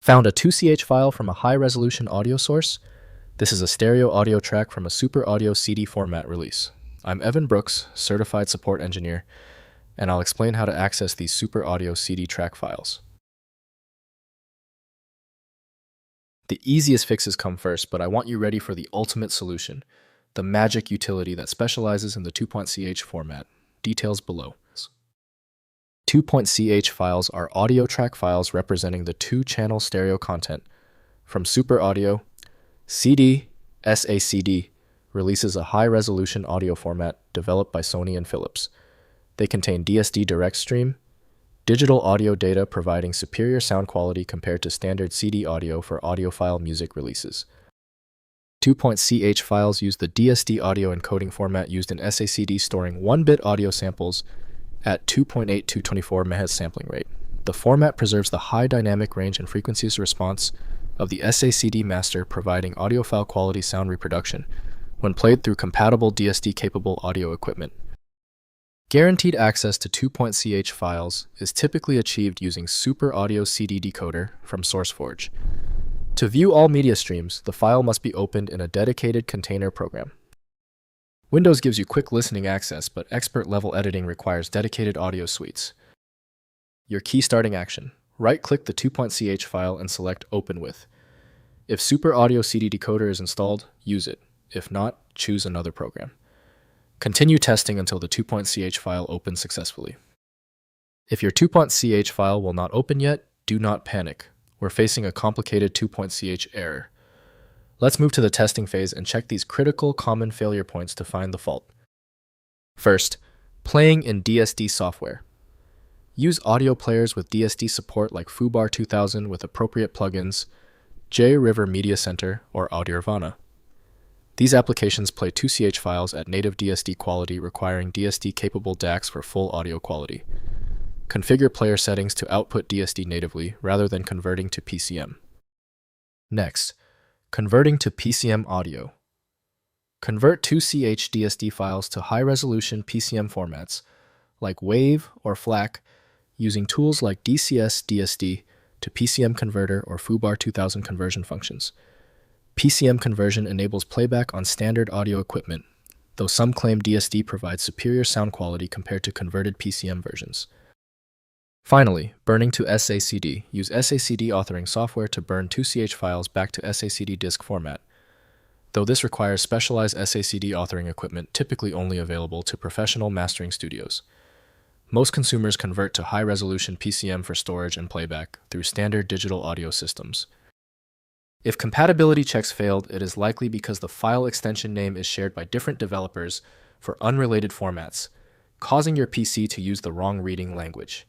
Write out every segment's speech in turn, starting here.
Found a 2CH file from a high-resolution audio source? This is a stereo audio track from a Super Audio CD format release. I'm Evan Brooks, Certified Support Engineer, and I'll explain how to access these Super Audio CD track files. The easiest fixes come first, but I want you ready for the ultimate solution, the magic utility that specializes in the 2.ch format. Details below. 2.ch files are audio track files representing the two-channel stereo content. From Super Audio CD SACD releases a high-resolution audio format developed by Sony and Philips. They contain DSD Direct Stream Digital audio data providing superior sound quality compared to standard CD audio for audiophile music releases. 2.ch files use the DSD audio encoding format used in SACD, storing 1-bit audio samples at 2.8 to 24 MHz sampling rate. The format preserves the high dynamic range and frequencies response of the SACD master, providing audiophile quality sound reproduction when played through compatible DSD-capable audio equipment. Guaranteed access to 2.ch files is typically achieved using Super Audio CD Decoder from SourceForge. To view all media streams, the file must be opened in a dedicated container program. Windows gives you quick listening access, but expert-level editing requires dedicated audio suites. Your key starting action: right-click the 2.ch file and select Open With. If Super Audio CD Decoder is installed, use it. If not, choose another program. Continue testing until the 2.ch file opens successfully. If your 2.ch file will not open yet, do not panic. We're facing a complicated 2.ch error. Let's move to the testing phase and check these critical common failure points to find the fault. First, playing in DSD software. Use audio players with DSD support like Fubar 2000 with appropriate plugins, J-River Media Center, or Audiophile. These applications play 2ch files at native DSD quality, requiring DSD-capable DACs for full audio quality. Configure player settings to output DSD natively rather than converting to PCM. Next, converting to PCM audio. Convert 2ch DSD files to high-resolution PCM formats like WAV or FLAC using tools like DCS DSD to PCM converter or Fubar 2000 conversion functions. PCM conversion enables playback on standard audio equipment, though some claim DSD provides superior sound quality compared to converted PCM versions. Finally, burning to SACD. Use SACD authoring software to burn 2ch files back to SACD disk format, though this requires specialized SACD authoring equipment typically only available to professional mastering studios. Most consumers convert to high-resolution PCM for storage and playback through standard digital audio systems. If compatibility checks failed, it is likely because the file extension name is shared by different developers for unrelated formats, causing your PC to use the wrong reading language.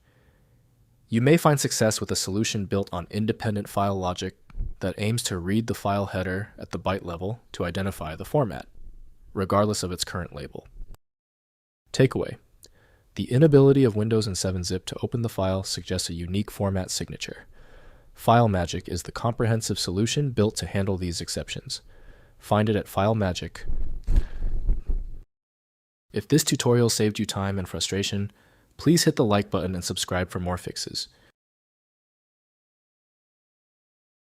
You may find success with a solution built on independent file logic that aims to read the file header at the byte level to identify the format, regardless of its current label. Takeaway: the inability of Windows and 7-zip to open the file suggests a unique format signature. FileMagick is the comprehensive solution built to handle these exceptions. Find it at FileMagick. If this tutorial saved you time and frustration, please hit the like button and subscribe for more fixes.